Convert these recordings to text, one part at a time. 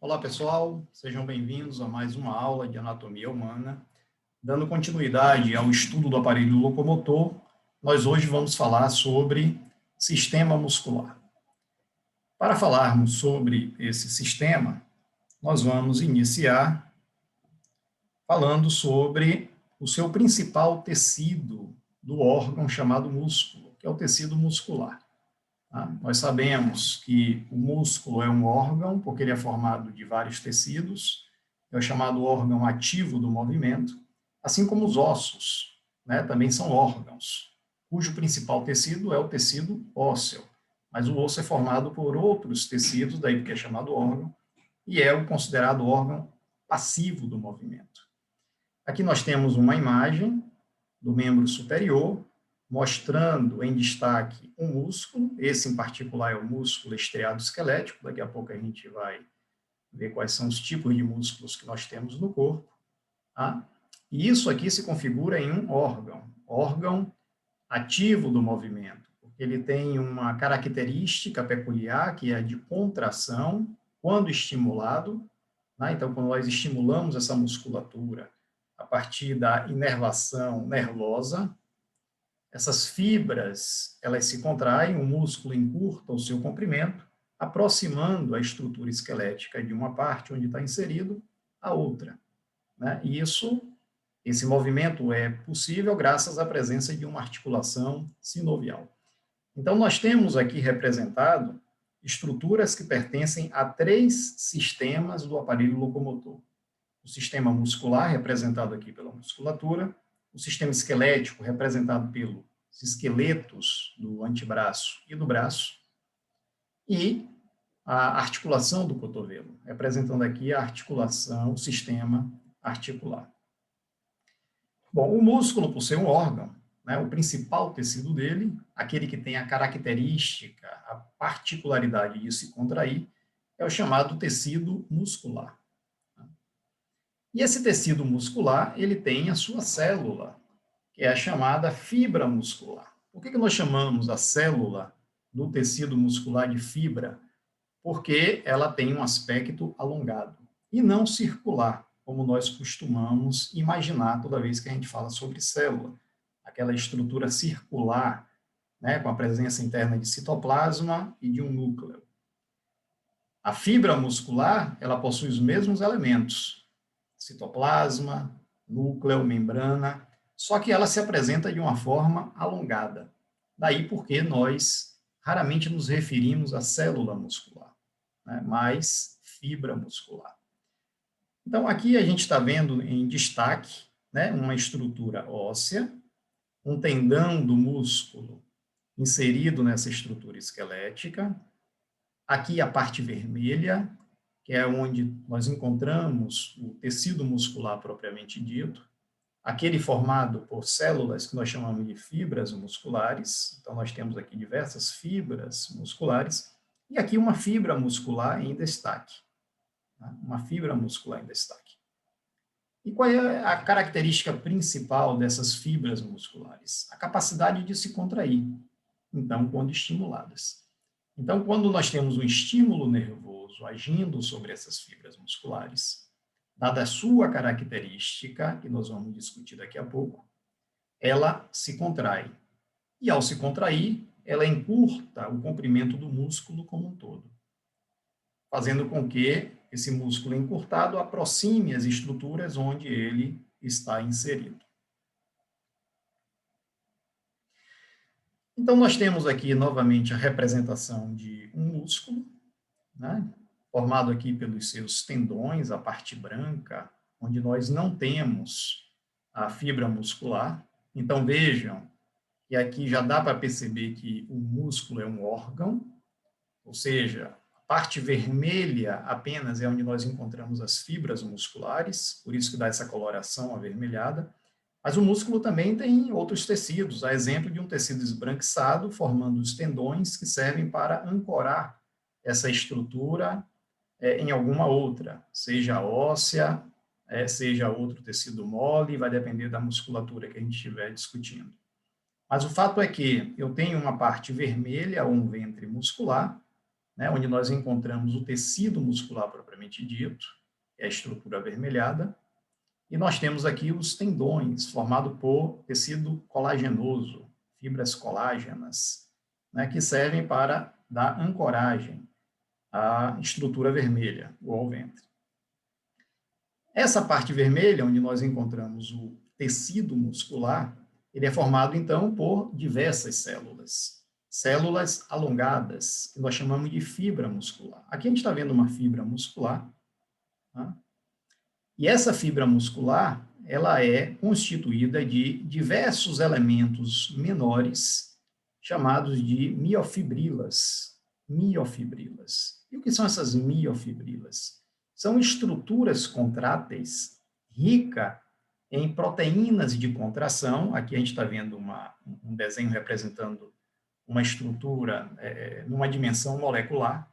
Olá, pessoal, sejam bem-vindos a mais uma aula de anatomia humana. Dando continuidade ao estudo do aparelho locomotor, nós hoje vamos falar sobre sistema muscular. Para falarmos sobre esse sistema, nós vamos iniciar falando sobre o seu principal tecido do órgão chamado músculo, que é o tecido muscular. Nós sabemos que o músculo é um órgão, porque ele é formado de vários tecidos, é o chamado órgão ativo do movimento, assim como os ossos, né, também são órgãos, cujo principal tecido é o tecido ósseo, mas o osso é formado por outros tecidos, daí porque é chamado órgão, e é o considerado órgão passivo do movimento. Aqui nós temos uma imagem do membro superior, mostrando em destaque um músculo, esse em particular é o músculo estriado esquelético, daqui a pouco a gente vai ver quais são os tipos de músculos que nós temos no corpo, tá? E isso aqui se configura em um órgão ativo do movimento, porque ele tem uma característica peculiar, que é a de contração, quando estimulado, né? Então, quando nós estimulamos essa musculatura a partir da inervação nervosa, essas fibras, elas se contraem, o músculo encurta o seu comprimento, aproximando a estrutura esquelética de uma parte onde está inserido à outra, né? E esse movimento é possível graças à presença de uma articulação sinovial. Então, nós temos aqui representado estruturas que pertencem a 3 sistemas do aparelho locomotor. O sistema muscular, representado aqui pela musculatura, o sistema esquelético, representado pelos esqueletos do antebraço e do braço, e a articulação do cotovelo, representando aqui a articulação, o sistema articular. Bom, o músculo, por ser um órgão, né, o principal tecido dele, aquele que tem a característica, a particularidade de se contrair, é o chamado tecido muscular. E esse tecido muscular, ele tem a sua célula, que é a chamada fibra muscular. Por que nós chamamos a célula do tecido muscular de fibra? Porque ela tem um aspecto alongado e não circular, como nós costumamos imaginar toda vez que a gente fala sobre célula. Aquela estrutura circular, né, com a presença interna de citoplasma e de um núcleo. A fibra muscular, ela possui os mesmos elementos, citoplasma, núcleo, membrana, só que ela se apresenta de uma forma alongada. Daí porque nós raramente nos referimos à célula muscular, né, mas fibra muscular. Então, aqui a gente está vendo em destaque, né, uma estrutura óssea, um tendão do músculo inserido nessa estrutura esquelética, aqui a parte vermelha, que é onde nós encontramos o tecido muscular propriamente dito, aquele formado por células que nós chamamos de fibras musculares. Então, nós temos aqui diversas fibras musculares, e aqui uma fibra muscular em destaque. Tá? Uma fibra muscular em destaque. E qual é a característica principal dessas fibras musculares? A capacidade de se contrair, então, quando estimuladas. Então, quando nós temos um estímulo nervoso agindo sobre essas fibras musculares, dada a sua característica, que nós vamos discutir daqui a pouco, ela se contrai. E, ao se contrair, ela encurta o comprimento do músculo como um todo, fazendo com que esse músculo encurtado aproxime as estruturas onde ele está inserido. Então, nós temos aqui, novamente, a representação de um músculo, né, formado aqui pelos seus tendões, a parte branca, onde nós não temos a fibra muscular. Então, vejam que aqui já dá para perceber que o músculo é um órgão, ou seja, a parte vermelha apenas é onde nós encontramos as fibras musculares, por isso que dá essa coloração avermelhada. Mas o músculo também tem outros tecidos, a exemplo de um tecido esbranquiçado, formando os tendões que servem para ancorar essa estrutura em alguma outra, seja óssea, seja outro tecido mole, vai depender da musculatura que a gente estiver discutindo. Mas o fato é que eu tenho uma parte vermelha, ou um ventre muscular, né, onde nós encontramos o tecido muscular propriamente dito, que é a estrutura avermelhada, e nós temos aqui os tendões, formado por tecido colagenoso, fibras colágenas, né, que servem para dar ancoragem à estrutura vermelha, ou ao ventre. Essa parte vermelha, onde nós encontramos o tecido muscular, ele é formado, então, por diversas células. Células alongadas, que nós chamamos de fibra muscular. Aqui a gente está vendo uma fibra muscular, tá? E essa fibra muscular, ela é constituída de diversos elementos menores, chamados de miofibrilas. Miofibrilas. E o que são essas miofibrilas? São estruturas contráteis ricas em proteínas de contração. Aqui a gente está vendo um desenho representando uma estrutura numa dimensão molecular,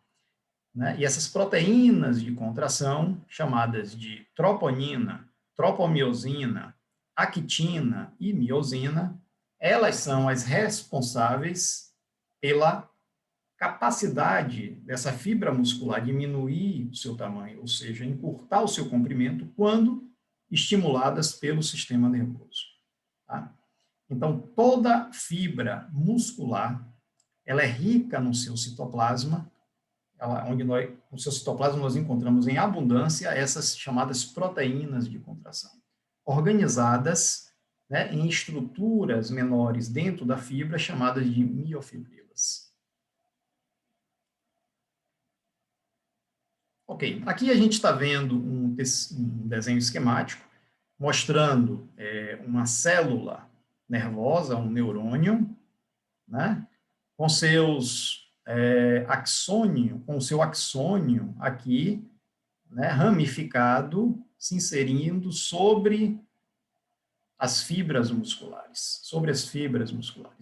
né? E essas proteínas de contração, chamadas de troponina, tropomiosina, actina e miosina, elas são as responsáveis pela capacidade dessa fibra muscular diminuir o seu tamanho, ou seja, encurtar o seu comprimento quando estimuladas pelo sistema nervoso. Tá? Então, toda fibra muscular, ela é rica no seu citoplasma, no seu citoplasma nós encontramos em abundância essas chamadas proteínas de contração, organizadas, né, em estruturas menores dentro da fibra, chamadas de miofibrilas. Ok, aqui a gente está vendo um desenho esquemático mostrando uma célula nervosa, um neurônio, né, com seus com o seu axônio aqui, né, ramificado, se inserindo sobre as fibras musculares,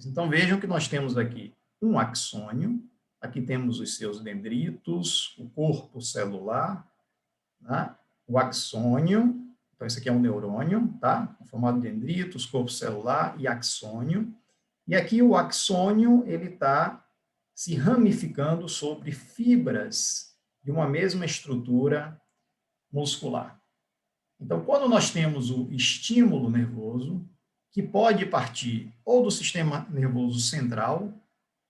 Então, vejam que nós temos aqui um axônio, aqui temos os seus dendritos, o corpo celular, né, o axônio, então esse aqui é um neurônio, tá, formado de dendritos, corpo celular e axônio, e aqui o axônio, ele está se ramificando sobre fibras de uma mesma estrutura muscular. Então, quando nós temos o estímulo nervoso, que pode partir ou do sistema nervoso central,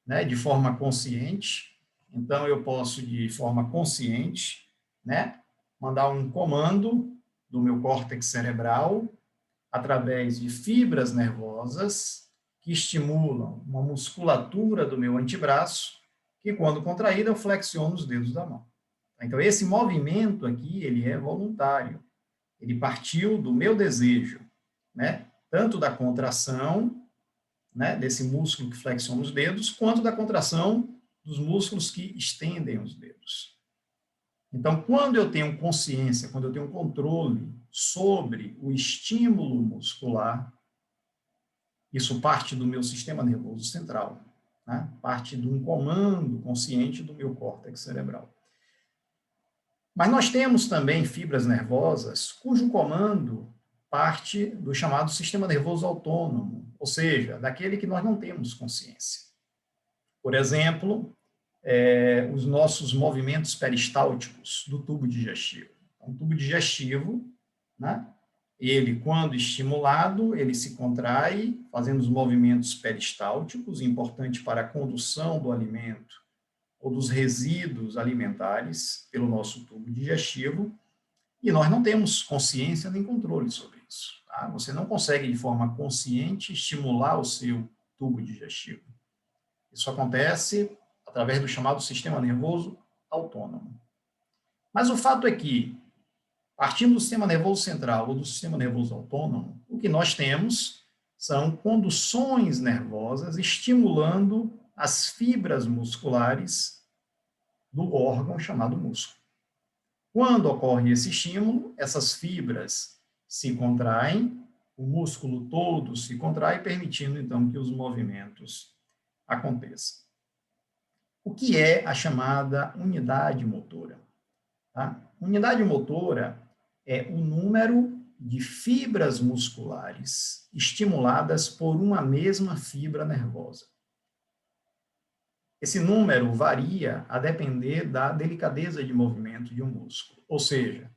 né, de forma consciente, então eu posso, de forma consciente, né, mandar um comando do meu córtex cerebral através de fibras nervosas que estimulam uma musculatura do meu antebraço, que quando contraída eu flexiono os dedos da mão. Então, esse movimento aqui, ele é voluntário. Ele partiu do meu desejo, né? Tanto da contração, né, desse músculo que flexiona os dedos, quanto da contração dos músculos que estendem os dedos. Então, quando eu tenho consciência, quando eu tenho controle sobre o estímulo muscular, isso parte do meu sistema nervoso central, né? Parte de um comando consciente do meu córtex cerebral. Mas nós temos também fibras nervosas cujo comando parte do chamado sistema nervoso autônomo, ou seja, daquele que nós não temos consciência. Por exemplo, os nossos movimentos peristálticos do tubo digestivo. Então, o tubo digestivo, né, ele, quando estimulado, ele se contrai, fazendo os movimentos peristálticos, importante para a condução do alimento ou dos resíduos alimentares pelo nosso tubo digestivo, e nós não temos consciência nem controle sobre isso. Tá? Você não consegue, de forma consciente, estimular o seu tubo digestivo. Isso acontece através do chamado sistema nervoso autônomo. Mas o fato é que, partindo do sistema nervoso central ou do sistema nervoso autônomo, o que nós temos são conduções nervosas estimulando as fibras musculares do órgão chamado músculo. Quando ocorre esse estímulo, essas fibras se contraem, o músculo todo se contrai, permitindo, então, que os movimentos aconteçam. O que é a chamada unidade motora? Tá? Unidade motora é o número de fibras musculares estimuladas por uma mesma fibra nervosa. Esse número varia a depender da delicadeza de movimento de um músculo. Ou seja,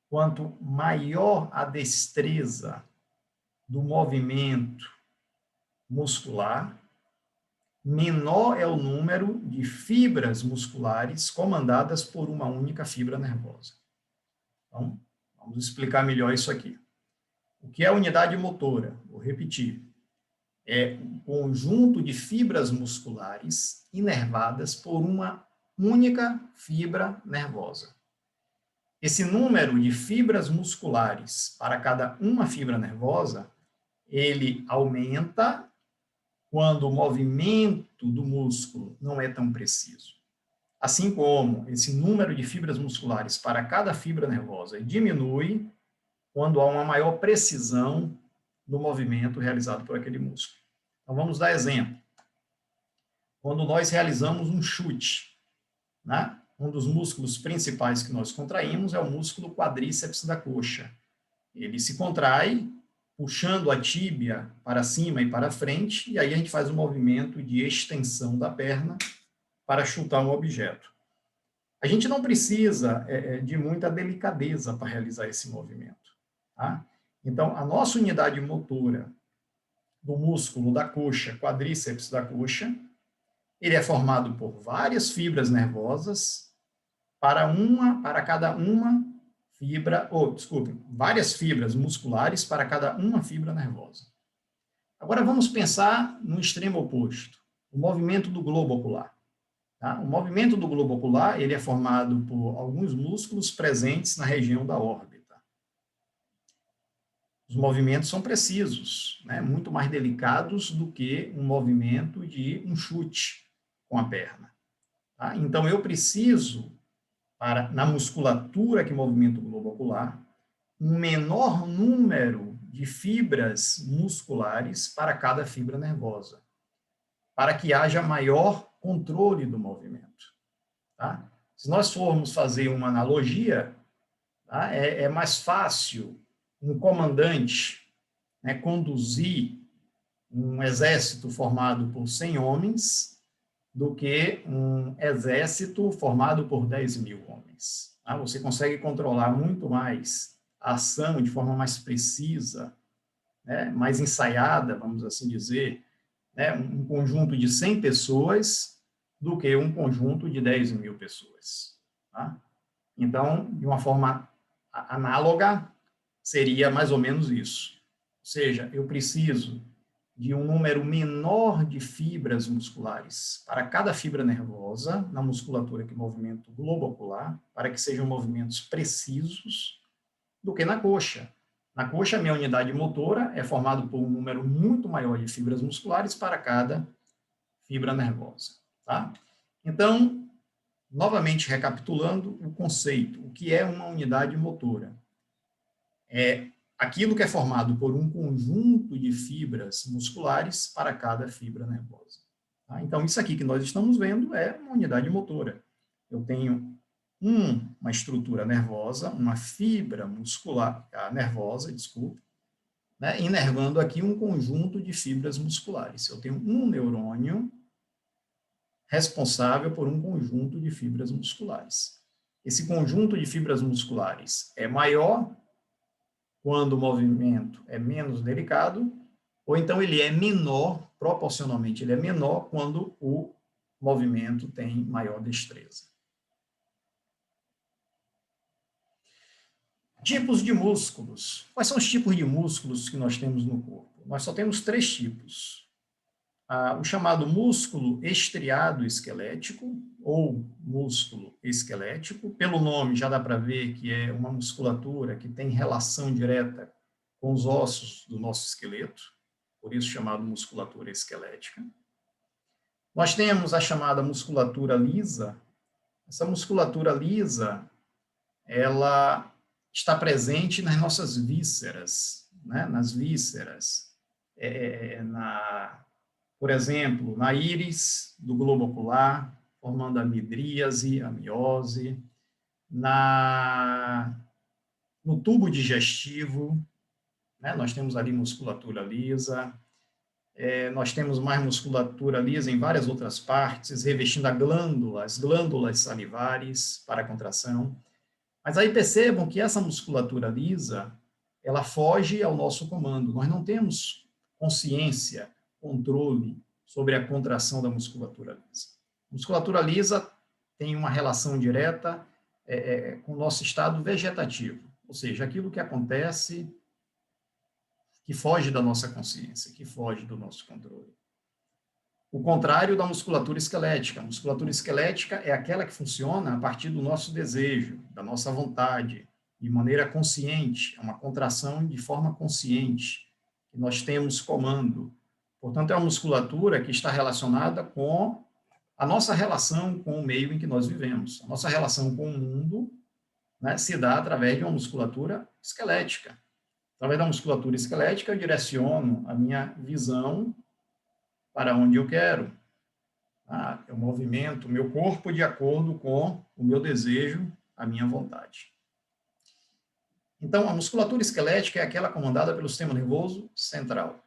quanto maior a destreza do movimento muscular, menor é o número de fibras musculares comandadas por uma única fibra nervosa. Então, vamos explicar melhor isso aqui. O que é a unidade motora? Vou repetir. É um conjunto de fibras musculares inervadas por uma única fibra nervosa. Esse número de fibras musculares para cada uma fibra nervosa, ele aumenta quando o movimento do músculo não é tão preciso. Assim como esse número de fibras musculares para cada fibra nervosa diminui quando há uma maior precisão no movimento realizado por aquele músculo. Então, vamos dar exemplo. Quando nós realizamos um chute, né? Um dos músculos principais que nós contraímos é o músculo quadríceps da coxa. Ele se contrai, puxando a tíbia para cima e para frente, e aí a gente faz um movimento de extensão da perna para chutar um objeto. A gente não precisa de muita delicadeza para realizar esse movimento. Tá? Então, a nossa unidade motora do músculo da coxa, quadríceps da coxa, ele é formado por várias fibras nervosas para cada uma fibra, várias fibras musculares para cada uma fibra nervosa. Agora vamos pensar no extremo oposto, o movimento do globo ocular. Tá? O movimento do globo ocular ele é formado por alguns músculos presentes na região da órbita. Os movimentos são precisos, né? Muito mais delicados do que um movimento de um chute com a perna. Tá? Então, eu preciso, na musculatura que movimenta o globo ocular, um menor número de fibras musculares para cada fibra nervosa, para que haja maior controle do movimento. Tá? Se nós formos fazer uma analogia, tá? É mais fácil um comandante, né, conduzir um exército formado por 100 homens do que um exército formado por 10.000 homens. Tá? Você consegue controlar muito mais a ação de forma mais precisa, né, mais ensaiada, vamos assim dizer, né, um conjunto de 100 pessoas do que um conjunto de 10.000 pessoas. Tá? Então, de uma forma análoga, seria mais ou menos isso. Ou seja, eu preciso de um número menor de fibras musculares para cada fibra nervosa na musculatura que movimenta o globo ocular, para que sejam movimentos precisos, do que na coxa. Na coxa, a minha unidade motora é formada por um número muito maior de fibras musculares para cada fibra nervosa. Tá? Então, novamente recapitulando o conceito, o que é uma unidade motora? É aquilo que é formado por um conjunto de fibras musculares para cada fibra nervosa. Tá? Então, isso aqui que nós estamos vendo é uma unidade motora. Eu tenho uma estrutura nervosa, uma fibra muscular nervosa, desculpe, né, inervando aqui um conjunto de fibras musculares. Eu tenho um neurônio responsável por um conjunto de fibras musculares. Esse conjunto de fibras musculares é maior quando o movimento é menos delicado, ou então ele é menor, proporcionalmente ele é menor quando o movimento tem maior destreza. Tipos de músculos. Quais são os tipos de músculos que nós temos no corpo? Nós só temos 3 tipos. O chamado músculo estriado esquelético, ou músculo esquelético. Pelo nome já dá para ver que é uma musculatura que tem relação direta com os ossos do nosso esqueleto, por isso chamado musculatura esquelética. Nós temos a chamada musculatura lisa. Essa musculatura lisa, ela está presente nas nossas vísceras, né? Nas vísceras, por exemplo, na íris do globo ocular, formando a midríase, a miose, no tubo digestivo, né? Nós temos ali musculatura lisa, nós temos mais musculatura lisa em várias outras partes, revestindo as glândulas salivares para a contração. Mas aí percebam que essa musculatura lisa, ela foge ao nosso comando. Nós não temos consciência, controle sobre a contração da musculatura lisa. A musculatura lisa tem uma relação direta com o nosso estado vegetativo, ou seja, aquilo que acontece que foge da nossa consciência, que foge do nosso controle. O contrário da musculatura esquelética. A musculatura esquelética é aquela que funciona a partir do nosso desejo, da nossa vontade, de maneira consciente, é uma contração de forma consciente, que nós temos comando. Portanto, é uma musculatura que está relacionada com a nossa relação com o meio em que nós vivemos. A nossa relação com o mundo, né, se dá através de uma musculatura esquelética. Através da musculatura esquelética, eu direciono a minha visão para onde eu quero. Eu movimento o meu corpo de acordo com o meu desejo, a minha vontade. Então, a musculatura esquelética é aquela comandada pelo sistema nervoso central.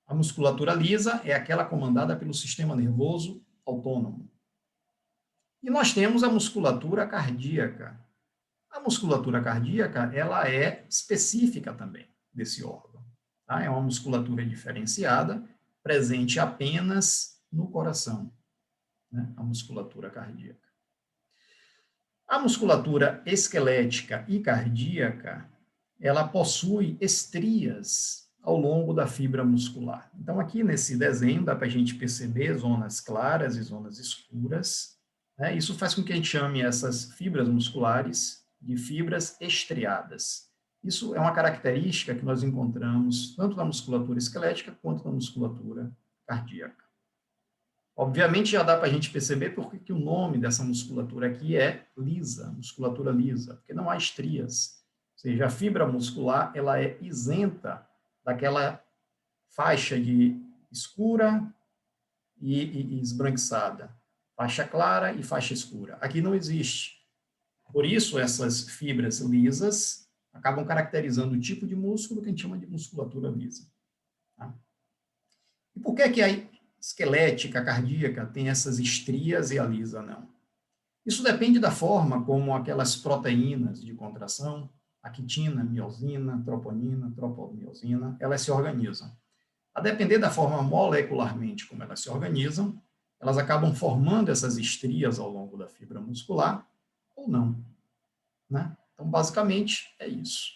A musculatura lisa é aquela comandada pelo sistema nervoso autônomo. E nós temos a musculatura cardíaca. A musculatura cardíaca, ela é específica também desse órgão. Tá? É uma musculatura diferenciada, presente apenas no coração, né? A musculatura cardíaca. A musculatura esquelética e cardíaca, ela possui estrias ao longo da fibra muscular. Então, aqui nesse desenho, dá para a gente perceber zonas claras e zonas escuras, né? Isso faz com que a gente chame essas fibras musculares de fibras estriadas. Isso é uma característica que nós encontramos tanto na musculatura esquelética quanto na musculatura cardíaca. Obviamente, já dá para a gente perceber por que o nome dessa musculatura aqui é lisa, musculatura lisa, porque não há estrias. Ou seja, a fibra muscular ela é isenta daquela faixa de escura e esbranquiçada, faixa clara e faixa escura. Aqui não existe. Por isso, essas fibras lisas acabam caracterizando o tipo de músculo que a gente chama de musculatura lisa. Tá? E por que a esquelética, a cardíaca, tem essas estrias e a lisa não? Isso depende da forma como aquelas proteínas de contração, a quitina, miosina, troponina, tropomiosina, elas se organizam. A depender da forma molecularmente como elas se organizam, elas acabam formando essas estrias ao longo da fibra muscular, ou não, né? Então, basicamente, é isso.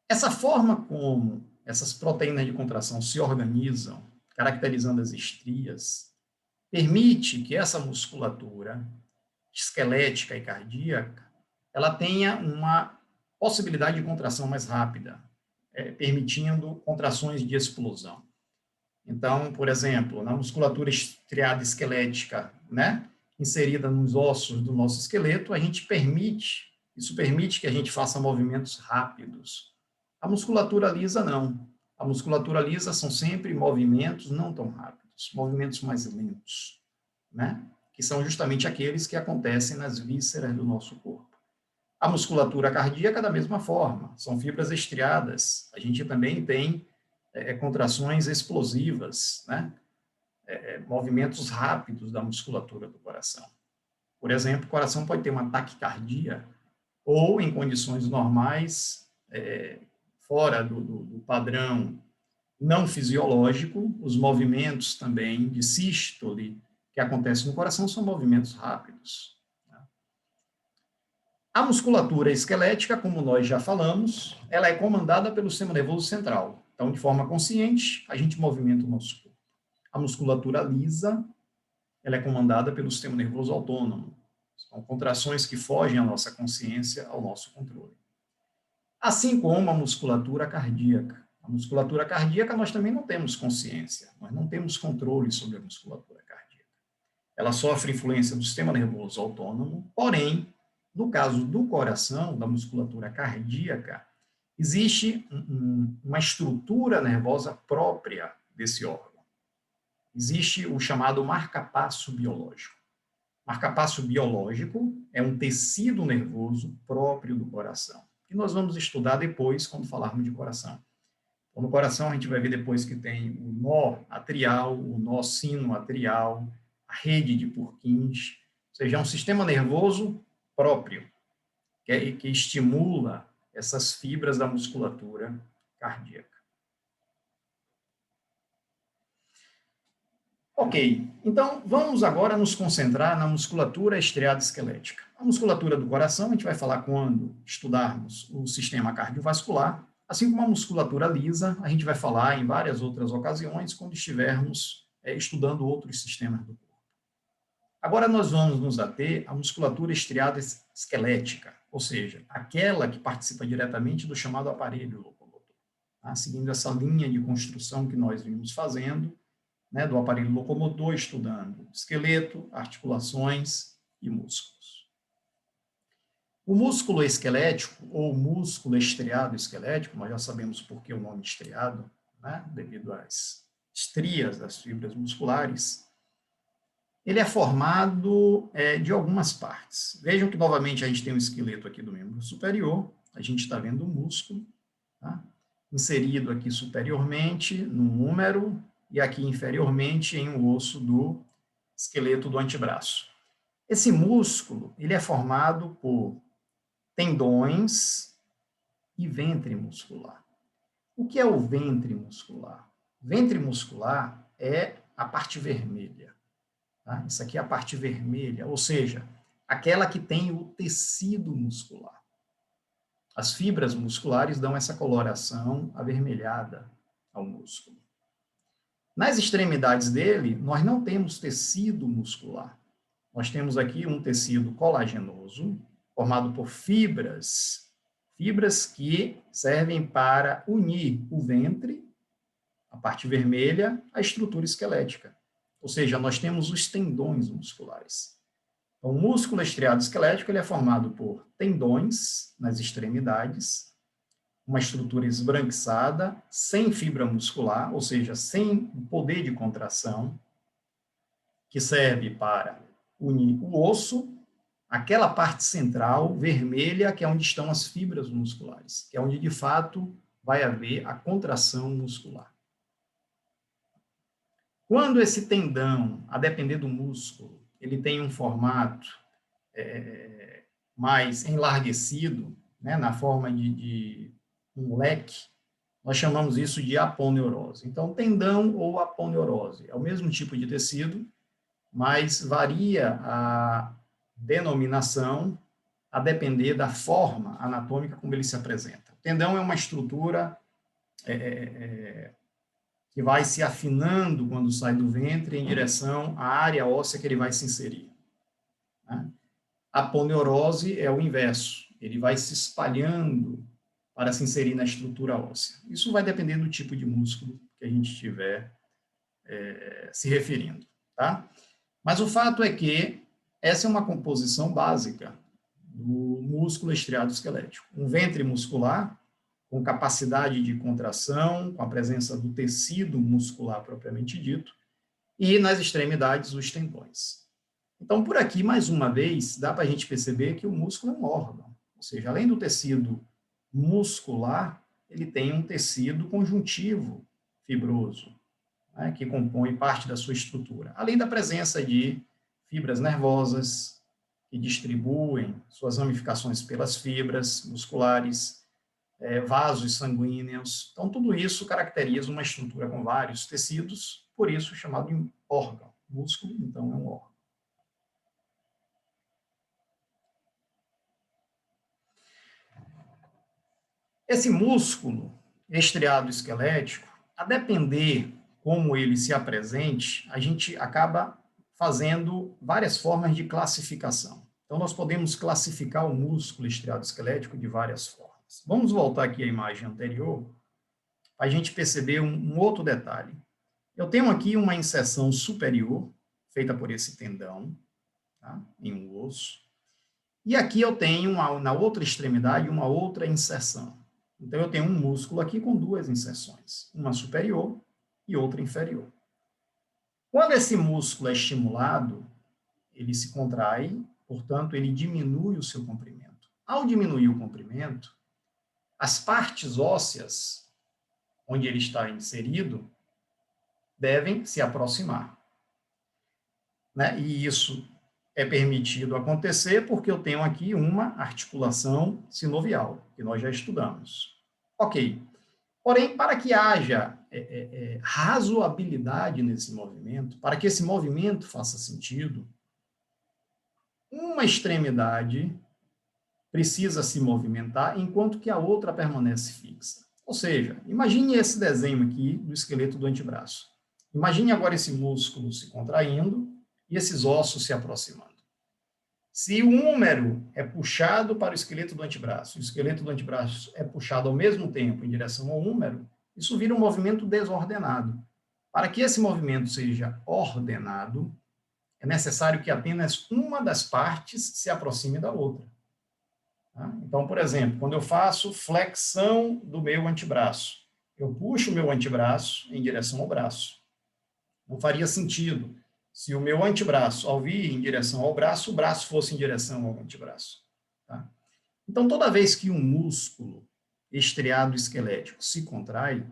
Essa forma como essas proteínas de contração se organizam, caracterizando as estrias, permite que essa musculatura esquelética e cardíaca, ela tenha uma possibilidade de contração mais rápida, permitindo contrações de explosão. Então, por exemplo, na musculatura estriada esquelética, né, inserida nos ossos do nosso esqueleto, isso permite que a gente faça movimentos rápidos. A musculatura lisa, não. A musculatura lisa são sempre movimentos não tão rápidos, movimentos mais lentos, né? Que são justamente aqueles que acontecem nas vísceras do nosso corpo. A musculatura cardíaca, da mesma forma, são fibras estriadas. A gente também tem contrações explosivas, né? Movimentos rápidos da musculatura do coração. Por exemplo, o coração pode ter uma taquicardia ou, em condições normais, fora do padrão não fisiológico, os movimentos também de sístole que acontecem no coração são movimentos rápidos. A musculatura esquelética, como nós já falamos, ela é comandada pelo sistema nervoso central. Então, de forma consciente, a gente movimenta o nosso corpo. A musculatura lisa, ela é comandada pelo sistema nervoso autônomo. São contrações que fogem à nossa consciência, ao nosso controle. Assim como a musculatura cardíaca. A musculatura cardíaca, nós também não temos consciência, nós não temos controle sobre a musculatura cardíaca. Ela sofre influência do sistema nervoso autônomo, porém, no caso do coração, da musculatura cardíaca, existe uma estrutura nervosa própria desse órgão. Existe o chamado marcapasso biológico. Marcapasso biológico é um tecido nervoso próprio do coração, que nós vamos estudar depois quando falarmos de coração. Então, no coração, a gente vai ver depois que tem o nó atrial, o nó sinoatrial, a rede de Purkinje, ou seja, é um sistema nervoso próprio, que estimula essas fibras da musculatura cardíaca. Ok, então vamos agora nos concentrar na musculatura estriada esquelética. A musculatura do coração, a gente vai falar quando estudarmos o sistema cardiovascular, assim como a musculatura lisa, a gente vai falar em várias outras ocasiões quando estivermos estudando outros sistemas do corpo. Agora nós vamos nos ater à musculatura estriada esquelética, ou seja, aquela que participa diretamente do chamado aparelho locomotor, tá? Seguindo essa linha de construção que nós vimos fazendo, né, do aparelho locomotor, estudando esqueleto, articulações e músculos. O músculo esquelético, ou músculo estriado esquelético, nós já sabemos por que o nome estriado, né, devido às estrias das fibras musculares, ele é formado de algumas partes. Vejam que, novamente, a gente tem um esqueleto aqui do membro superior, a gente está vendo o músculo, tá? Inserido aqui superiormente no húmero, e aqui inferiormente em um osso do esqueleto do antebraço. Esse músculo, ele é formado por tendões e ventre muscular. O que é o ventre muscular? Ventre muscular é a parte vermelha. Tá? Isso aqui é a parte vermelha, ou seja, aquela que tem o tecido muscular. As fibras musculares dão essa coloração avermelhada ao músculo. Nas extremidades dele, nós não temos tecido muscular. Nós temos aqui um tecido colagenoso, formado por fibras que servem para unir o ventre, a parte vermelha, à estrutura esquelética. Ou seja, nós temos os tendões musculares. Então, o músculo estriado esquelético ele é formado por tendões nas extremidades, uma estrutura esbranquiçada, sem fibra muscular, ou seja, sem poder de contração, que serve para unir o osso, aquela parte central, vermelha, que é onde estão as fibras musculares, que é onde, de fato, vai haver a contração muscular. Quando esse tendão, a depender do músculo, ele tem um formato mais enlarguecido, né, na forma de um leque, nós chamamos isso de aponeurose. Então, tendão ou aponeurose é o mesmo tipo de tecido, mas varia a denominação a depender da forma anatômica como ele se apresenta. O tendão é uma estrutura que vai se afinando quando sai do ventre em direção à área óssea que ele vai se inserir. Né? A aponeurose é o inverso, ele vai se espalhando para se inserir na estrutura óssea. Isso vai depender do tipo de músculo que a gente estiver se referindo, tá? Mas o fato é que essa é uma composição básica do músculo estriado esquelético. Um ventre muscular com capacidade de contração, com a presença do tecido muscular propriamente dito, e nas extremidades os tendões. Então, por aqui, mais uma vez, dá para a gente perceber que o músculo é um órgão, ou seja, além do tecido muscular, ele tem um tecido conjuntivo fibroso, né, que compõe parte da sua estrutura, além da presença de fibras nervosas, que distribuem suas ramificações pelas fibras musculares, vasos sanguíneos. Então, tudo isso caracteriza uma estrutura com vários tecidos, por isso chamado de órgão. Músculo, então, é um órgão. Esse músculo estriado esquelético, a depender como ele se apresente, a gente acaba fazendo várias formas de classificação. Então, nós podemos classificar o músculo estriado esquelético de várias formas. Vamos voltar aqui à imagem anterior, para a gente perceber um outro detalhe. Eu tenho aqui uma inserção superior, feita por esse tendão, tá, em um osso, e aqui eu tenho, na outra extremidade, uma outra inserção. Então, eu tenho um músculo aqui com duas inserções, uma superior e outra inferior. Quando esse músculo é estimulado, ele se contrai, portanto, ele diminui o seu comprimento. Ao diminuir o comprimento, as partes ósseas onde ele está inserido, devem se aproximar, né? E isso é permitido acontecer porque eu tenho aqui uma articulação sinovial, que nós já estudamos. Ok. Porém, para que haja razoabilidade nesse movimento, para que esse movimento faça sentido, uma extremidade precisa se movimentar enquanto que a outra permanece fixa. Ou seja, imagine esse desenho aqui do esqueleto do antebraço. Imagine agora esse músculo se contraindo e esses ossos se aproximando. Se o húmero é puxado para o esqueleto do antebraço, e o esqueleto do antebraço é puxado ao mesmo tempo em direção ao húmero, isso vira um movimento desordenado. Para que esse movimento seja ordenado, é necessário que apenas uma das partes se aproxime da outra. Então, por exemplo, quando eu faço flexão do meu antebraço, eu puxo o meu antebraço em direção ao braço. Não faria sentido se o meu antebraço, ao vir em direção ao braço, o braço fosse em direção ao antebraço. Tá? Então, toda vez que um músculo estriado esquelético se contrai,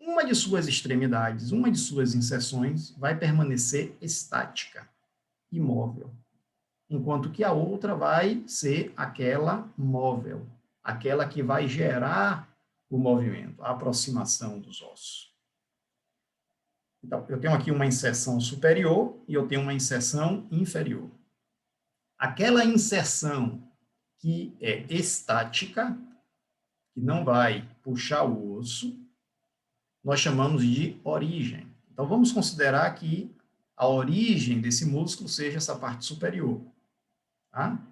uma de suas extremidades, uma de suas inserções, vai permanecer estática, imóvel, enquanto que a outra vai ser aquela móvel, aquela que vai gerar o movimento, a aproximação dos ossos. Então, eu tenho aqui uma inserção superior e eu tenho uma inserção inferior. Aquela inserção que é estática, que não vai puxar o osso, nós chamamos de origem. Então, vamos considerar que a origem desse músculo seja essa parte superior. Tá?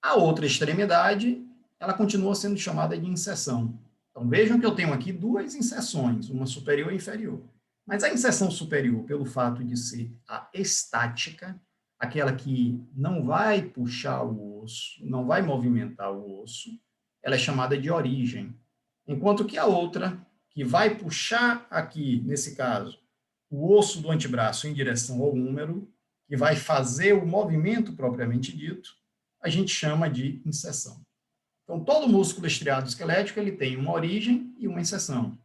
A outra extremidade, ela continua sendo chamada de inserção. Então, vejam que eu tenho aqui duas inserções, uma superior e inferior. Mas a inserção superior, pelo fato de ser a estática, aquela que não vai puxar o osso, não vai movimentar o osso, ela é chamada de origem. Enquanto que a outra, que vai puxar aqui, nesse caso, o osso do antebraço em direção ao húmero, que vai fazer o movimento propriamente dito, a gente chama de inserção. Então, todo músculo estriado esquelético ele tem uma origem e uma inserção,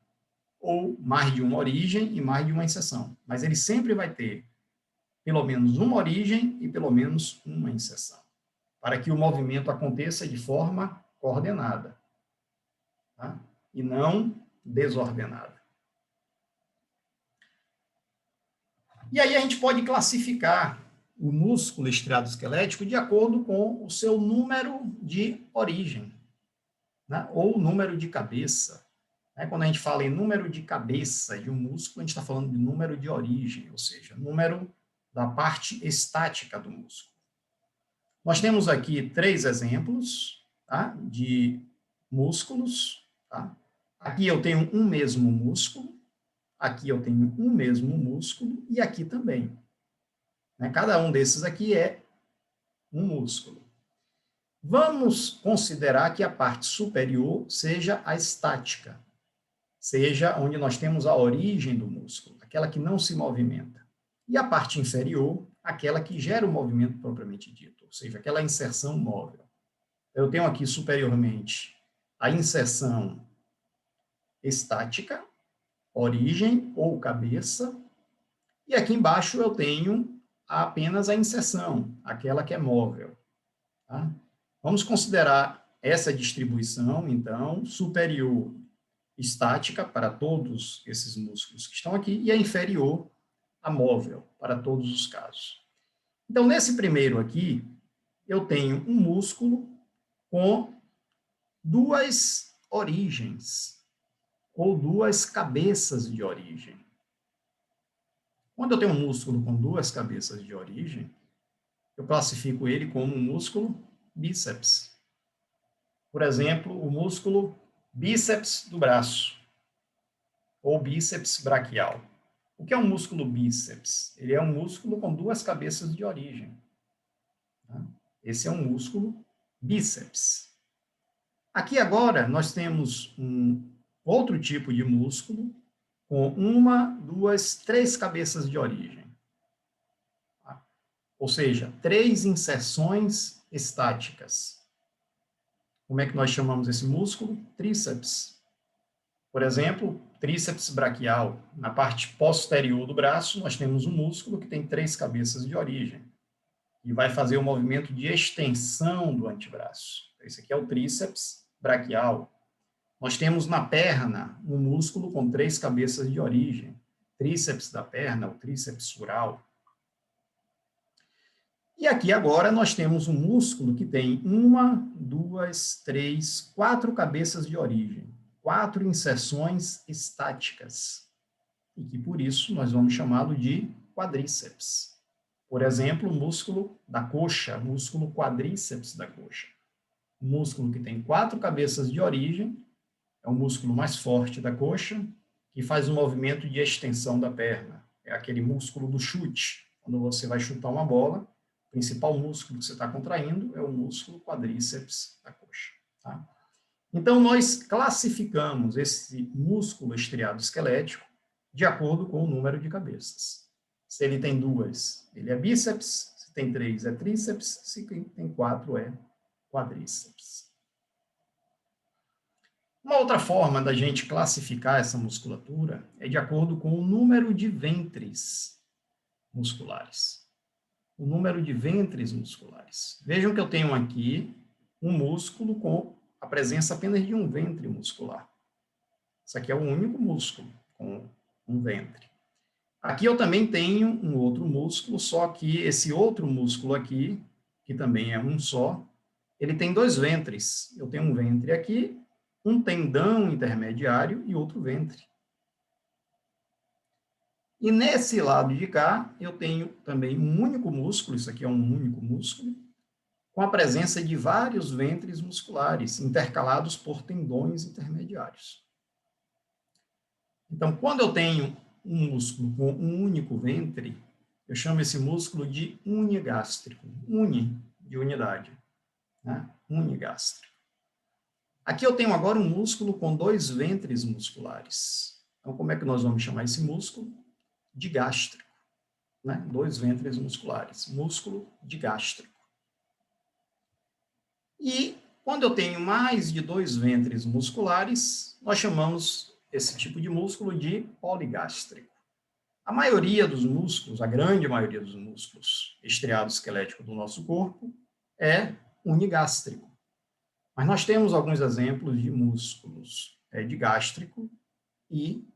ou mais de uma origem e mais de uma inserção, mas ele sempre vai ter pelo menos uma origem e pelo menos uma inserção, para que o movimento aconteça de forma coordenada, tá? E não desordenada. E aí a gente pode classificar o músculo estriado esquelético de acordo com o seu número de origem, né? Ou número de cabeça. Quando a gente fala em número de cabeça de um músculo, a gente está falando de número de origem, ou seja, número da parte estática do músculo. Nós temos aqui 3 exemplos, tá, de músculos. Tá? Aqui eu tenho um mesmo músculo, aqui eu tenho um mesmo músculo e aqui também. Cada um desses aqui é um músculo. Vamos considerar que a parte superior seja a estática, seja onde nós temos a origem do músculo, aquela que não se movimenta. E a parte inferior, aquela que gera o movimento propriamente dito, ou seja, aquela inserção móvel. Eu tenho aqui superiormente a inserção estática, origem ou cabeça, e aqui embaixo eu tenho apenas a inserção, aquela que é móvel. Tá? Vamos considerar essa distribuição, então, superior estática para todos esses músculos que estão aqui e a inferior, a móvel, para todos os casos. Então, nesse primeiro aqui, eu tenho um músculo com 2 origens, ou 2 cabeças de origem. Quando eu tenho um músculo com 2 cabeças de origem, eu classifico ele como um músculo bíceps. Por exemplo, o músculo bíceps do braço, ou bíceps braquial. O que é um músculo bíceps? Ele é um músculo com 2 cabeças de origem. Esse é um músculo bíceps. Aqui agora nós temos um outro tipo de músculo com 1, 2, 3 cabeças de origem. Ou seja, 3 inserções estáticas. Como é que nós chamamos esse músculo? Tríceps. Por exemplo, tríceps braquial. Na parte posterior do braço, nós temos um músculo que tem 3 cabeças de origem e vai fazer o movimento de extensão do antebraço. Esse aqui é o tríceps braquial. Nós temos na perna um músculo com 3 cabeças de origem. Tríceps da perna, o tríceps sural. E aqui agora nós temos um músculo que tem 1, 2, 3, 4 cabeças de origem, 4 inserções estáticas, e que por isso nós vamos chamá-lo de quadríceps. Por exemplo, o músculo da coxa, músculo quadríceps da coxa. Um músculo que tem 4 cabeças de origem, é o músculo mais forte da coxa, que faz o movimento de extensão da perna. É aquele músculo do chute. Quando você vai chutar uma bola, o principal músculo que você está contraindo é o músculo quadríceps da coxa. Tá? Então, nós classificamos esse músculo estriado esquelético de acordo com o número de cabeças. Se ele tem 2, ele é bíceps. Se tem 3, é tríceps. Se tem 4, é quadríceps. Uma outra forma da gente classificar essa musculatura é de acordo com o número de ventres musculares. O número de ventres musculares. Vejam que eu tenho aqui um músculo com a presença apenas de um ventre muscular. Isso aqui é o único músculo com um ventre. Aqui eu também tenho um outro músculo, só que esse outro músculo aqui, que também é um só, ele tem 2 ventres. Eu tenho um ventre aqui, um tendão intermediário e outro ventre. E nesse lado de cá, eu tenho também um único músculo, isso aqui é um único músculo, com a presença de vários ventres musculares, intercalados por tendões intermediários. Então, quando eu tenho um músculo com um único ventre, eu chamo esse músculo de unigástrico. Uni, de unidade. Né? Unigástrico. Aqui eu tenho agora um músculo com 2 ventres musculares. Então, como é que nós vamos chamar esse músculo? Digástrico. Né? 2 ventres musculares. Músculo digástrico. E quando eu tenho mais de 2 ventres musculares, nós chamamos esse tipo de músculo de poligástrico. A maioria dos músculos, a grande maioria dos músculos estriado esquelético do nosso corpo é unigástrico. Mas nós temos alguns exemplos de músculos digástrico e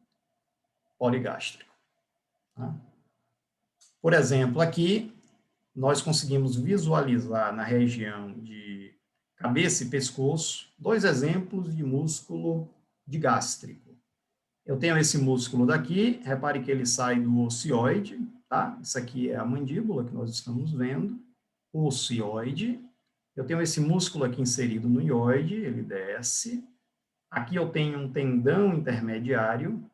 poligástrico. Tá? Por exemplo, aqui nós conseguimos visualizar na região de cabeça e pescoço 2 exemplos de músculo digástrico. Eu tenho esse músculo daqui, repare que ele sai do ocioide, tá? Isso aqui é a mandíbula que nós estamos vendo, o ocioide. Eu tenho esse músculo aqui inserido no ióide, ele desce. Aqui eu tenho um tendão intermediário,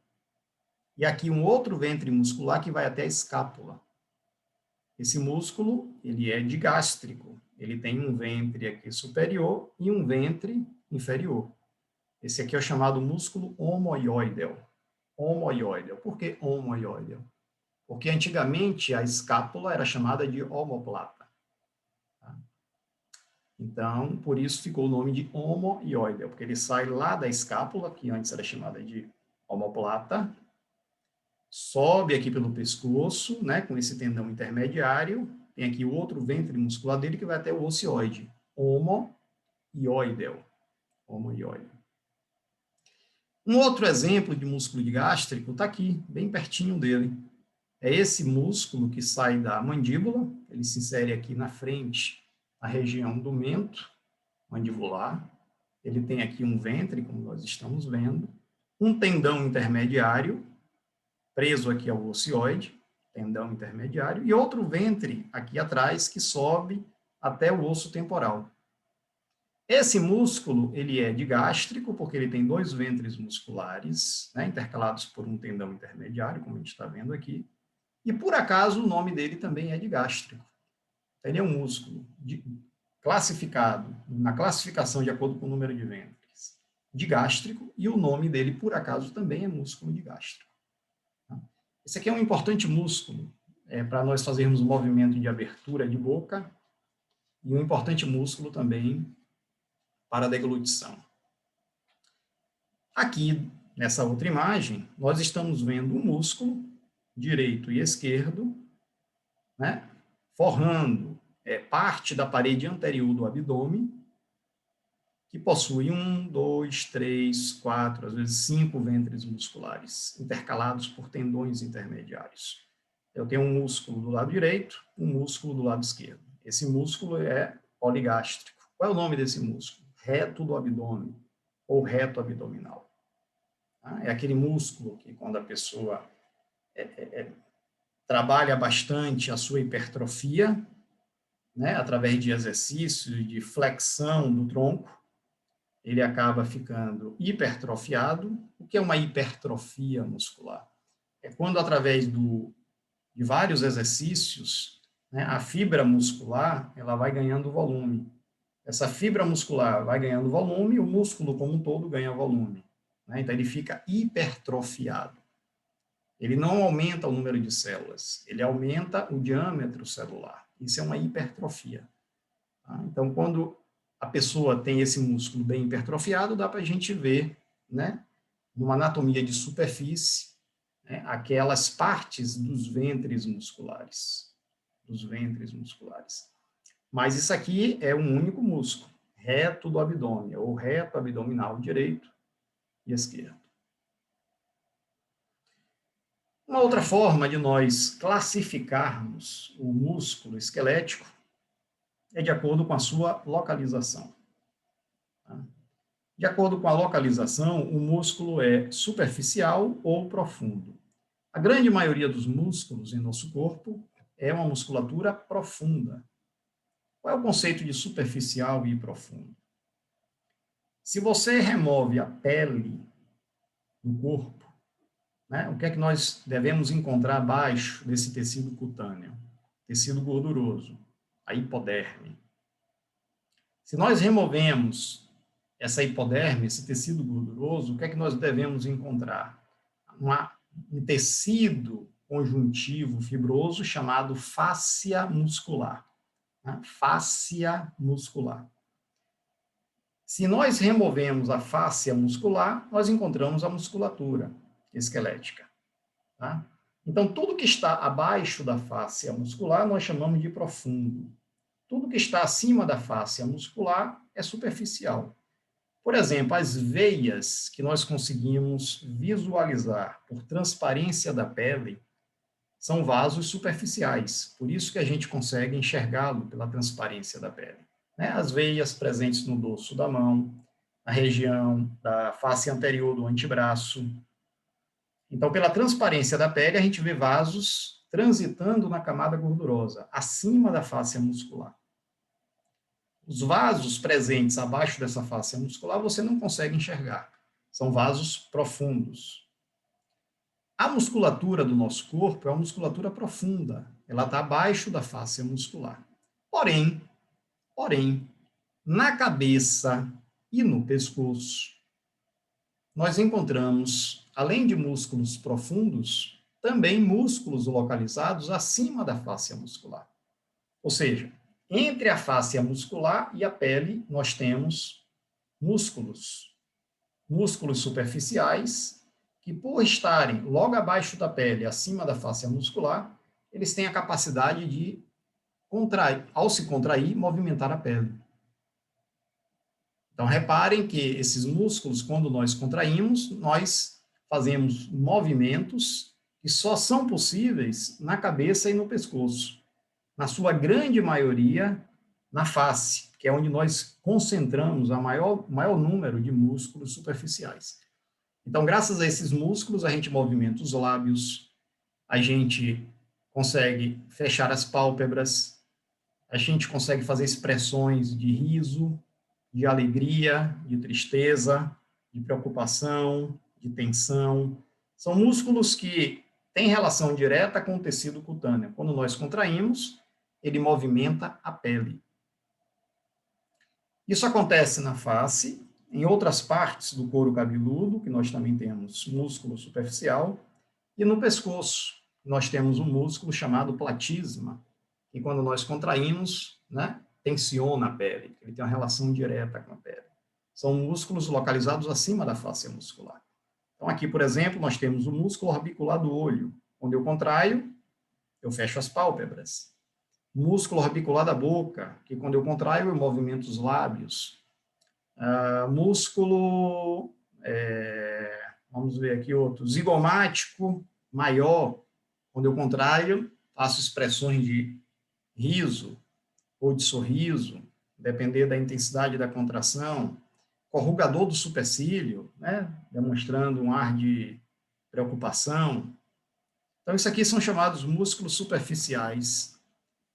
e aqui um outro ventre muscular que vai até a escápula. Esse músculo, ele é digástrico, ele tem um ventre aqui superior e um ventre inferior. Esse aqui é o chamado músculo homoioideo. Homoioideo. Por que homoioideo? Porque antigamente a escápula era chamada de omoplata. Tá? Então, por isso ficou o nome de homoioideo, porque ele sai lá da escápula, que antes era chamada de omoplata, sobe aqui pelo pescoço, né, com esse tendão intermediário, tem aqui o outro ventre muscular dele que vai até o ocioide. Homoioideo. Homoioideo. Um outro exemplo de músculo digástrico está aqui, bem pertinho dele. É esse músculo que sai da mandíbula, ele se insere aqui na frente, na região do mento mandibular. Ele tem aqui um ventre, como nós estamos vendo, um tendão intermediário, preso aqui ao ocioide, tendão intermediário, e outro ventre aqui atrás que sobe até o osso temporal. Esse músculo, ele é digástrico, porque ele tem 2 ventres musculares, né, intercalados por um tendão intermediário, como a gente está vendo aqui, e por acaso o nome dele também é digástrico. Ele é um músculo classificado, na classificação de acordo com o número de ventres, digástrico, e o nome dele, por acaso, também é músculo digástrico. Esse aqui é um importante músculo para nós fazermos o movimento de abertura de boca, e um importante músculo também para a deglutição. Aqui, nessa outra imagem, nós estamos vendo o músculo direito e esquerdo, né, forrando parte da parede anterior do abdômen, que possui 1, 2, 3, 4, às vezes 5 ventres musculares, intercalados por tendões intermediários. Eu tenho um músculo do lado direito, um músculo do lado esquerdo. Esse músculo é poligástrico. Qual é o nome desse músculo? Reto do abdômen, ou reto abdominal. É aquele músculo que, quando a pessoa trabalha bastante a sua hipertrofia, né, através de exercícios de flexão do tronco, ele acaba ficando hipertrofiado. O que é uma hipertrofia muscular? É quando, através de vários exercícios, né, a fibra muscular ela vai ganhando volume. Essa fibra muscular vai ganhando volume e o músculo como um todo ganha volume. Né? Então, ele fica hipertrofiado. Ele não aumenta o número de células, ele aumenta o diâmetro celular. Isso é uma hipertrofia. Tá? Então, quando a pessoa tem esse músculo bem hipertrofiado, dá para a gente ver, né, numa anatomia de superfície, né, aquelas partes dos ventres musculares. Mas isso aqui é um único músculo, reto do abdômen, ou reto abdominal direito e esquerdo. Uma outra forma de nós classificarmos o músculo esquelético é de acordo com a sua localização. De acordo com a localização, o músculo é superficial ou profundo. A grande maioria dos músculos em nosso corpo é uma musculatura profunda. Qual é o conceito de superficial e profundo? Se você remove a pele do corpo, né, o que é que nós devemos encontrar abaixo desse tecido cutâneo? Tecido gorduroso, a hipoderme. Se nós removemos essa hipoderme, esse tecido gorduroso, o que é que nós devemos encontrar? Um tecido conjuntivo fibroso chamado fáscia muscular. Né? Fáscia muscular. Se nós removemos a fáscia muscular, nós encontramos a musculatura esquelética. Tá? Então, tudo que está abaixo da fáscia muscular, nós chamamos de profundo. Tudo que está acima da fáscia muscular é superficial. Por exemplo, as veias que nós conseguimos visualizar por transparência da pele são vasos superficiais, por isso que a gente consegue enxergá-lo pela transparência da pele. Né? As veias presentes no dorso da mão, na região da face anterior do antebraço. Então, pela transparência da pele, a gente vê vasos transitando na camada gordurosa, acima da face muscular. Os vasos presentes abaixo dessa face muscular você não consegue enxergar. São vasos profundos. A musculatura do nosso corpo é uma musculatura profunda. Ela está abaixo da face muscular. Porém, na cabeça e no pescoço, nós encontramos, além de músculos profundos, também músculos localizados acima da face muscular. Ou seja, entre a fáscia muscular e a pele, nós temos músculos superficiais, que por estarem logo abaixo da pele, acima da fáscia muscular, eles têm a capacidade de contrair, ao se contrair, movimentar a pele. Então, reparem que esses músculos, quando nós contraímos, nós fazemos movimentos que só são possíveis na cabeça e no pescoço. Na sua grande maioria, na face, que é onde nós concentramos o maior número de músculos superficiais. Então, graças a esses músculos, a gente movimenta os lábios, a gente consegue fechar as pálpebras, a gente consegue fazer expressões de riso, de alegria, de tristeza, de preocupação, de tensão. São músculos que têm relação direta com o tecido cutâneo. Quando nós contraímos, ele movimenta a pele. Isso acontece na face, em outras partes do couro cabeludo, que nós também temos músculo superficial, e no pescoço, nós temos um músculo chamado platisma, que quando nós contraímos, né, tensiona a pele, ele tem uma relação direta com a pele. São músculos localizados acima da face muscular. Então, aqui, por exemplo, nós temos o músculo orbicular do olho. Quando eu contraio, eu fecho as pálpebras. Músculo orbicular da boca, que quando eu contraio, eu movimento os lábios. Músculo, vamos ver aqui outro, zigomático maior. Quando eu contraio, faço expressões de riso ou de sorriso, depender da intensidade da contração. Corrugador do supercílio, né, demonstrando um ar de preocupação. Então, isso aqui são chamados músculos superficiais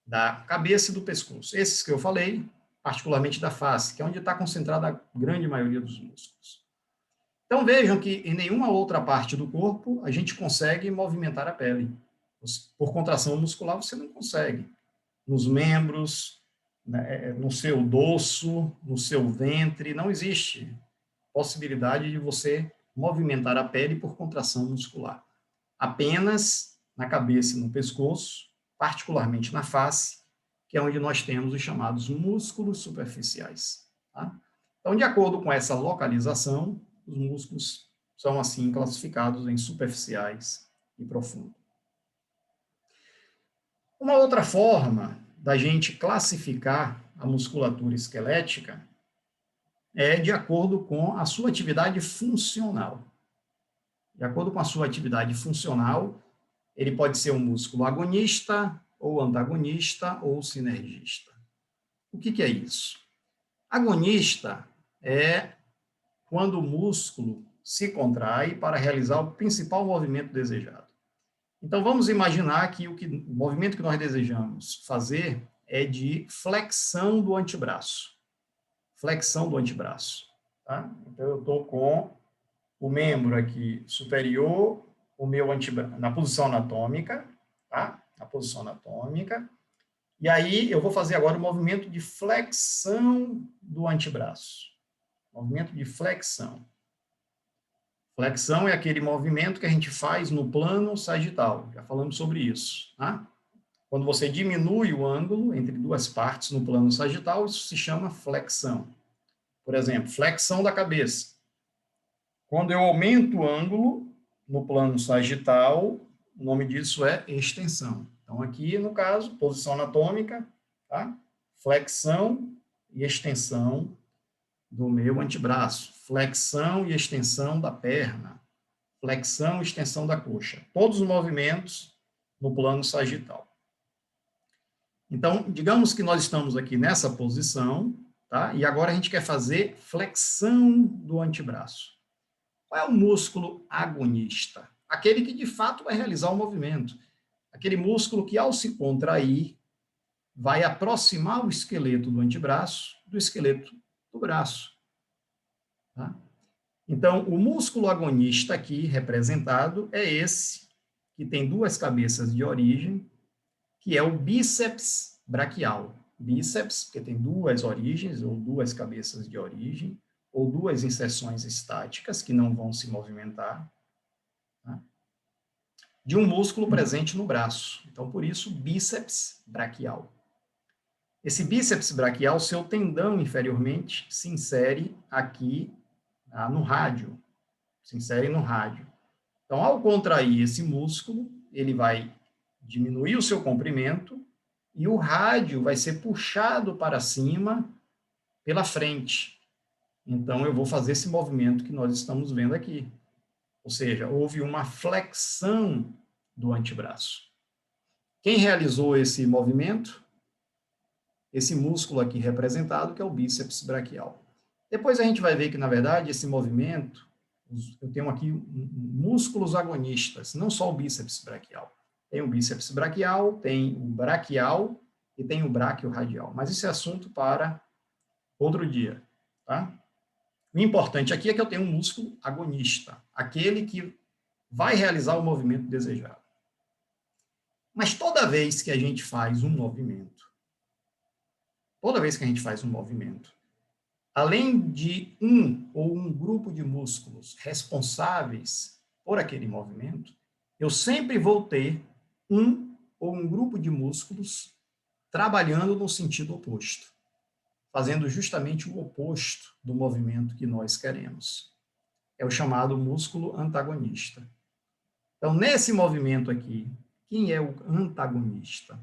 da cabeça e do pescoço. Esses que eu falei, particularmente da face, que é onde está concentrada a grande maioria dos músculos. Então, vejam que em nenhuma outra parte do corpo a gente consegue movimentar a pele. Por contração muscular, você não consegue. Nos membros, né, no seu dorso, no seu ventre, não existe possibilidade de você movimentar a pele por contração muscular. Apenas na cabeça e no pescoço, particularmente na face, que é onde nós temos os chamados músculos superficiais. Tá? Então, de acordo com essa localização, os músculos são assim classificados em superficiais e profundos. Uma outra forma da gente classificar a musculatura esquelética é de acordo com a sua atividade funcional. De acordo com a sua atividade funcional, ele pode ser um músculo agonista, ou antagonista, ou sinergista. O que é isso? Agonista é quando o músculo se contrai para realizar o principal movimento desejado. Então, vamos imaginar que o movimento que nós desejamos fazer é de flexão do antebraço. Flexão do antebraço. Tá? Então, eu estou com o membro aqui superior, o meu antebraço, na posição anatômica, tá? Na posição anatômica. E aí, eu vou fazer agora o movimento de flexão do antebraço. Movimento de flexão. Flexão é aquele movimento que a gente faz no plano sagital. Já falamos sobre isso. Tá? Quando você diminui o ângulo entre duas partes no plano sagital, isso se chama flexão. Por exemplo, flexão da cabeça. Quando eu aumento o ângulo no plano sagital, o nome disso é extensão. Então, aqui, no caso, posição anatômica, tá? Flexão e extensão do meu antebraço, flexão e extensão da perna, flexão e extensão da coxa. Todos os movimentos no plano sagital. Então, digamos que nós estamos aqui nessa posição, tá? E agora a gente quer fazer flexão do antebraço. Qual é o músculo agonista? Aquele que, de fato, vai realizar o movimento. Aquele músculo que, ao se contrair, vai aproximar o esqueleto do antebraço do esqueleto do braço. Tá? Então, o músculo agonista aqui representado é esse, que tem duas cabeças de origem, que é o bíceps braquial. Bíceps, porque tem duas origens, ou duas cabeças de origem, ou duas inserções estáticas que não vão se movimentar, tá? De um músculo presente no braço. Então, por isso, bíceps braquial. Esse bíceps braquial, seu tendão inferiormente, se insere aqui no rádio. Se insere no rádio. Então, ao contrair esse músculo, ele vai diminuir o seu comprimento e o rádio vai ser puxado para cima pela frente. Então, eu vou fazer esse movimento que nós estamos vendo aqui. Ou seja, houve uma flexão do antebraço. Quem realizou esse movimento? Esse músculo aqui representado, que é o bíceps braquial. Depois a gente vai ver que, na verdade, esse movimento, eu tenho aqui músculos agonistas, não só o bíceps braquial. Tem o bíceps braquial, tem o braquial e tem o bráquio radial. Mas esse é assunto para outro dia, tá? O importante aqui é que eu tenho um músculo agonista, aquele que vai realizar o movimento desejado. Mas toda vez que a gente faz um movimento, além de um ou um grupo de músculos responsáveis por aquele movimento, eu sempre vou ter um ou um grupo de músculos trabalhando no sentido oposto, fazendo justamente o oposto do movimento que nós queremos. é o chamado músculo antagonista. Então, nesse movimento aqui, quem é o antagonista?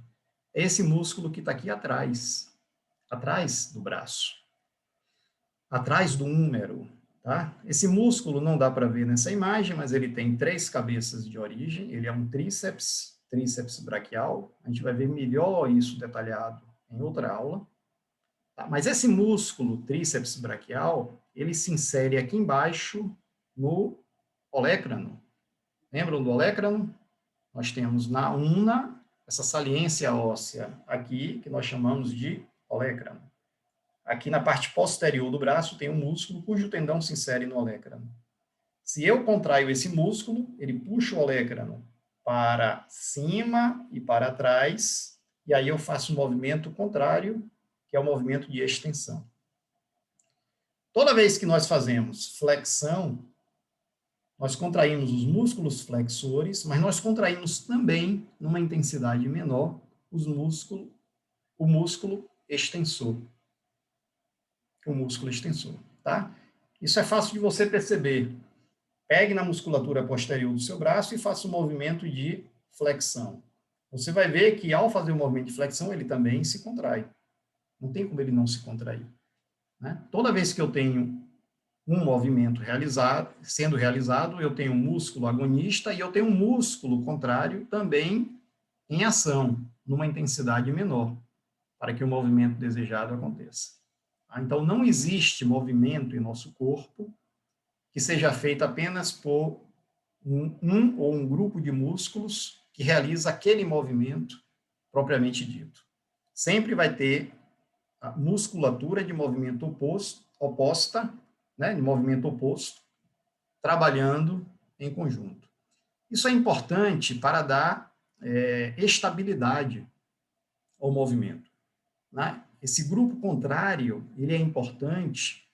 É esse músculo que está aqui atrás do braço, atrás do húmero, tá? Esse músculo não dá para ver nessa imagem, mas ele tem 3 cabeças de origem, ele é um tríceps braquial, a gente vai ver melhor isso detalhado em outra aula. Tá? Mas esse músculo tríceps braquial, ele se insere aqui embaixo no olecrano. Lembram do olecrano? Nós temos na una essa saliência óssea aqui, que nós chamamos de olecrano. Aqui na parte posterior do braço tem um músculo cujo tendão se insere no olecrano. Se eu contraio esse músculo, ele puxa o olecrano para cima e para trás, e aí eu faço um movimento contrário, que é o movimento de extensão. Toda vez que nós fazemos flexão, nós contraímos os músculos flexores, mas nós contraímos também, numa intensidade menor, o músculo extensor. O músculo extensor, tá? Isso é fácil de você perceber. Pegue na musculatura posterior do seu braço e faça um movimento de flexão. Você vai ver que, ao fazer o movimento de flexão, ele também se contrai. Não tem como ele não se contrair. Né? Toda vez que eu tenho um movimento sendo realizado, eu tenho um músculo agonista e eu tenho um músculo contrário também em ação, numa intensidade menor, para que o movimento desejado aconteça. Então, não existe movimento em nosso corpo que seja feito apenas por um ou um grupo de músculos que realiza aquele movimento propriamente dito. Sempre vai ter a musculatura de movimento oposta, né, de movimento oposto, trabalhando em conjunto. Isso é importante para dar estabilidade ao movimento. Né? Esse grupo contrário, ele é importante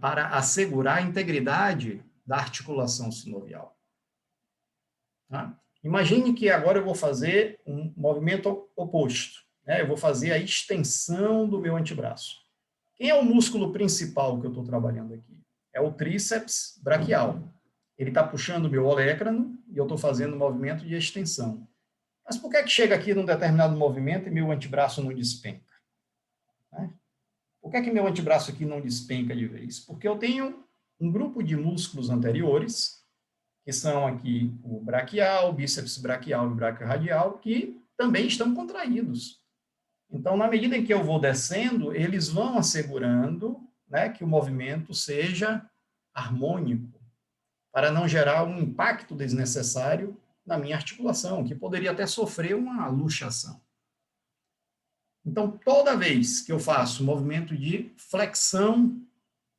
para assegurar a integridade da articulação sinovial. Tá? Imagine que agora eu vou fazer um movimento oposto. Né? Eu vou fazer a extensão do meu antebraço. Quem é o músculo principal que eu estou trabalhando aqui? É o tríceps braquial. Ele está puxando o meu olecrano e eu estou fazendo um movimento de extensão. Mas por que chega aqui num determinado movimento e meu antebraço não despenca? Né? Por que meu antebraço aqui não despenca de vez? Porque eu tenho um grupo de músculos anteriores, que são aqui o braquial, o bíceps braquial e o braquiorradial, que também estão contraídos. Então, na medida em que eu vou descendo, eles vão assegurando, né, que o movimento seja harmônico, para não gerar um impacto desnecessário na minha articulação, que poderia até sofrer uma luxação. Então, toda vez que eu faço o movimento de flexão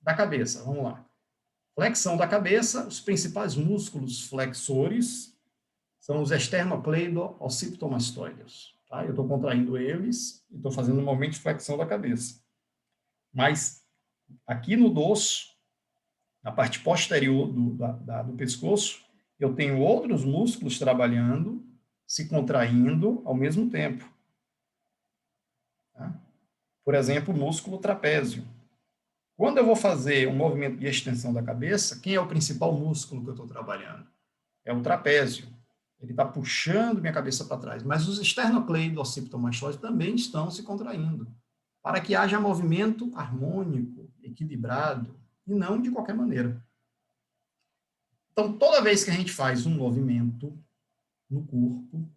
da cabeça, vamos lá. Flexão da cabeça, os principais músculos flexores são os esternocleido-occipitomastoideus. Tá? Eu estou contraindo eles e estou fazendo um movimento de flexão da cabeça. Mas aqui no dorso, na parte posterior do pescoço, eu tenho outros músculos trabalhando, se contraindo ao mesmo tempo. Tá? Por exemplo, o músculo trapézio. Quando eu vou fazer um movimento de extensão da cabeça, quem é o principal músculo que eu estou trabalhando? É o trapézio. Ele está puxando minha cabeça para trás. Mas os esternocleido-occipitomastoides também estão se contraindo, para que haja movimento harmônico, equilibrado, e não de qualquer maneira. Então, toda vez que a gente faz um movimento no corpo,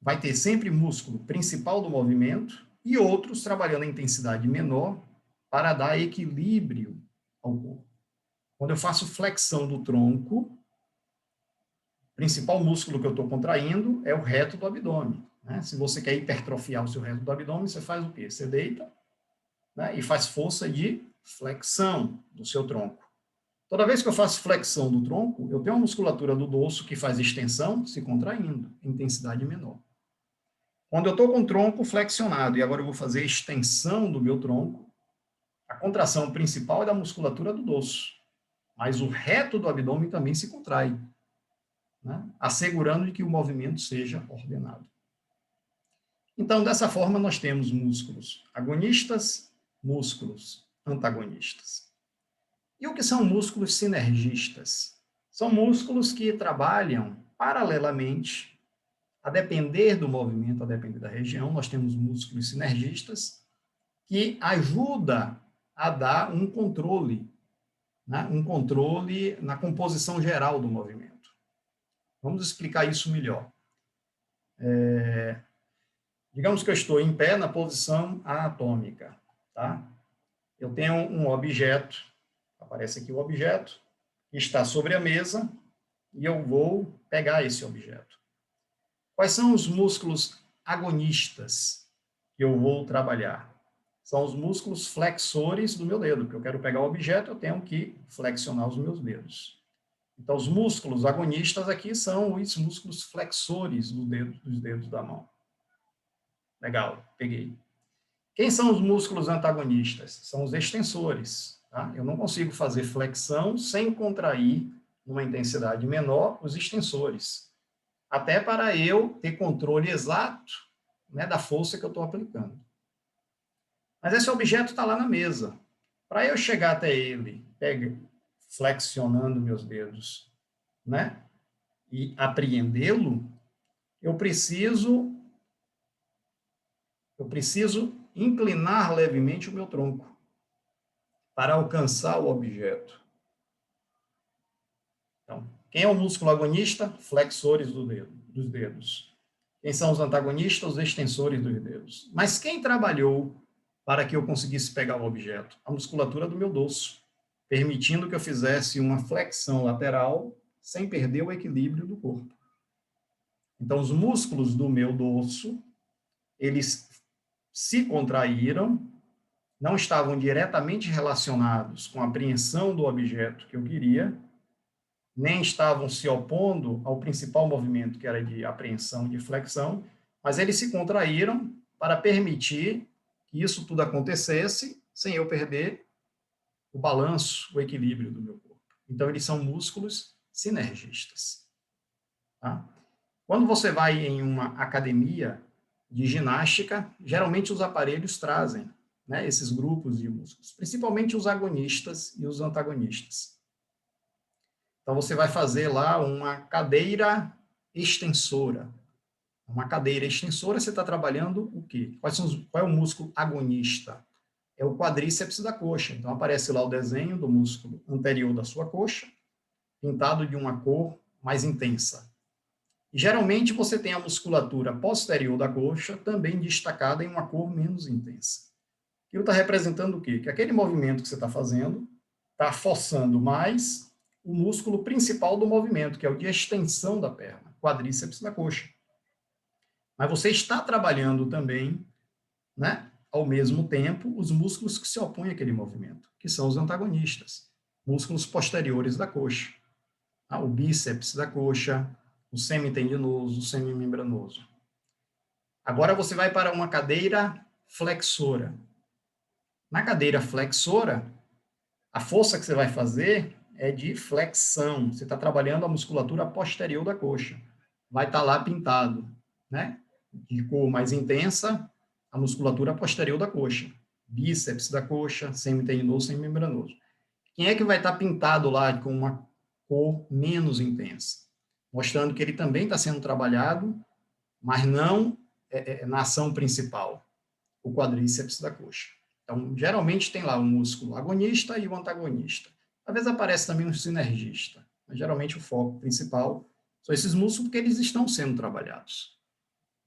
vai ter sempre músculo principal do movimento e outros trabalhando a intensidade menor para dar equilíbrio ao corpo. Quando eu faço flexão do tronco, o principal músculo que eu estou contraindo é o reto do abdômen. Né? Se você quer hipertrofiar o seu reto do abdômen, você faz o quê? Você deita, né, e faz força de flexão do seu tronco. Toda vez que eu faço flexão do tronco, eu tenho uma musculatura do dorso que faz extensão se contraindo, intensidade menor. Quando eu estou com o tronco flexionado e agora eu vou fazer extensão do meu tronco, a contração principal é da musculatura do dorso, mas o reto do abdômen também se contrai, né, assegurando que o movimento seja ordenado. Então, dessa forma, nós temos músculos agonistas, músculos antagonistas. E o que são músculos sinergistas? São músculos que trabalham paralelamente, a depender do movimento, a depender da região. Nós temos músculos sinergistas que ajudam a dar um controle, né? Um controle na composição geral do movimento. Vamos explicar isso melhor. Digamos que eu estou em pé na posição anatômica, tá? Eu tenho um objeto, aparece aqui o objeto, que está sobre a mesa, e eu vou pegar esse objeto. Quais são os músculos agonistas que eu vou trabalhar? São os músculos flexores do meu dedo, porque eu quero pegar o objeto, eu tenho que flexionar os meus dedos. Então, os músculos agonistas aqui são os músculos flexores dos dedos da mão. Legal, peguei. Quem são os músculos antagonistas? São os extensores. Tá? Eu não consigo fazer flexão sem contrair, numa intensidade menor, os extensores. Até para eu ter controle exato, né, da força que eu estou aplicando. Mas esse objeto está lá na mesa. Para eu chegar até ele, flexionando meus dedos, né, e apreendê-lo, eu preciso inclinar levemente o meu tronco para alcançar o objeto. Então, quem é o músculo agonista? Flexores dos dedos. Quem são os antagonistas? Os extensores dos dedos. Mas quem trabalhou para que eu conseguisse pegar o objeto? A musculatura do meu dorso, permitindo que eu fizesse uma flexão lateral sem perder o equilíbrio do corpo. Então, os músculos do meu dorso, eles se contraíram, não estavam diretamente relacionados com a apreensão do objeto que eu queria, nem estavam se opondo ao principal movimento, que era de apreensão e de flexão, mas eles se contraíram para permitir que isso tudo acontecesse sem eu perder o balanço, o equilíbrio do meu corpo. Então, eles são músculos sinergistas. Tá? Quando você vai em uma academia de ginástica, geralmente os aparelhos trazem, né, esses grupos de músculos, principalmente os agonistas e os antagonistas. Então, você vai fazer lá uma cadeira extensora. Uma cadeira extensora, você está trabalhando o quê? Qual é o músculo agonista? É o quadríceps da coxa. Então, aparece lá o desenho do músculo anterior da sua coxa, pintado de uma cor mais intensa. E, geralmente, você tem a musculatura posterior da coxa também destacada em uma cor menos intensa. Aquilo está representando o quê? Que aquele movimento que você está fazendo está forçando mais o músculo principal do movimento, que é o de extensão da perna, quadríceps da coxa. Mas você está trabalhando também, né, ao mesmo tempo, os músculos que se opõem àquele movimento, que são os antagonistas, músculos posteriores da coxa. O bíceps da coxa, o semitendinoso, o semimembranoso. Agora você vai para uma cadeira flexora. Na cadeira flexora, a força que você vai fazer é de flexão. Você está trabalhando a musculatura posterior da coxa. Vai estar lá pintado, né? De cor mais intensa, a musculatura posterior da coxa. Bíceps da coxa, semitendinoso, semimembranoso. Quem é que vai estar pintado lá com uma cor menos intensa? Mostrando que ele também está sendo trabalhado, mas não na ação principal, o quadríceps da coxa. Então, geralmente tem lá o músculo agonista e o antagonista. Às vezes aparece também um sinergista, mas geralmente o foco principal são esses músculos porque eles estão sendo trabalhados.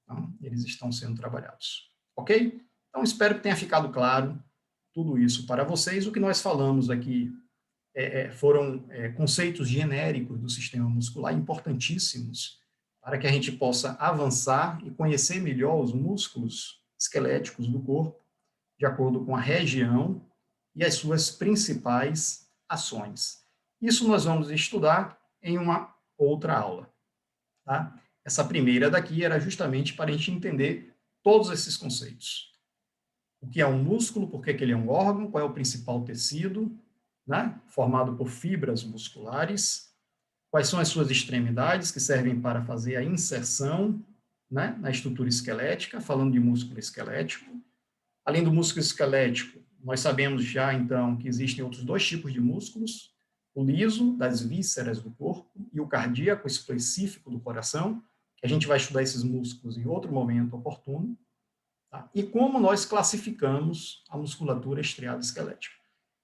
Então, eles estão sendo trabalhados. Ok? Então, espero que tenha ficado claro tudo isso para vocês. O que nós falamos aqui foram conceitos genéricos do sistema muscular importantíssimos para que a gente possa avançar e conhecer melhor os músculos esqueléticos do corpo, de acordo com a região e as suas principais ações. Isso nós vamos estudar em uma outra aula. Tá? Essa primeira daqui era justamente para a gente entender todos esses conceitos. O que é um músculo, por que ele é um órgão, qual é o principal tecido, né, formado por fibras musculares, quais são as suas extremidades que servem para fazer a inserção, né, na estrutura esquelética, falando de músculo esquelético. Além do músculo esquelético, Nós sabemos já, então, que existem outros dois tipos de músculos, o liso, das vísceras do corpo, e o cardíaco, específico do coração, que a gente vai estudar esses músculos em outro momento oportuno, tá? E como nós classificamos a musculatura estriada esquelética.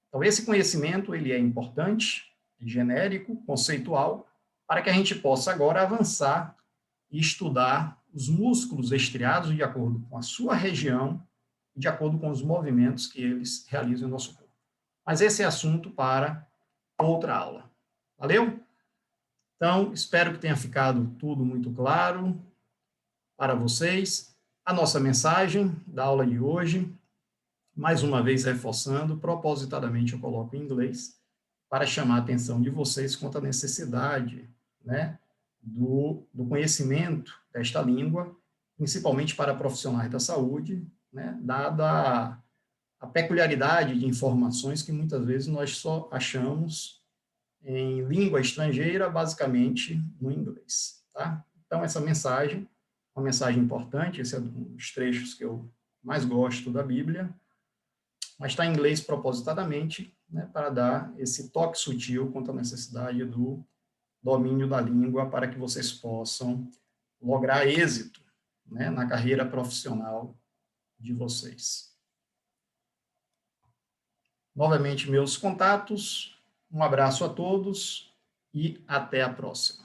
Então, esse conhecimento ele é importante, genérico, conceitual, para que a gente possa agora avançar e estudar os músculos estriados de acordo com a sua região e de acordo com os movimentos que eles realizam no nosso corpo. Mas esse é assunto para outra aula. Valeu? Então, espero que tenha ficado tudo muito claro para vocês. A nossa mensagem da aula de hoje, mais uma vez reforçando, propositadamente eu coloco em inglês, para chamar a atenção de vocês quanto à necessidade, né, do conhecimento desta língua, principalmente para profissionais da saúde, né, dada a peculiaridade de informações que muitas vezes nós só achamos em língua estrangeira, basicamente no inglês, tá? Então, essa mensagem, uma mensagem importante, esse é um dos trechos que eu mais gosto da Bíblia, mas está em inglês propositadamente, né, para dar esse toque sutil quanto à necessidade do domínio da língua para que vocês possam lograr êxito, né, na carreira profissional de vocês. Novamente, meus contatos, um abraço a todos e até a próxima.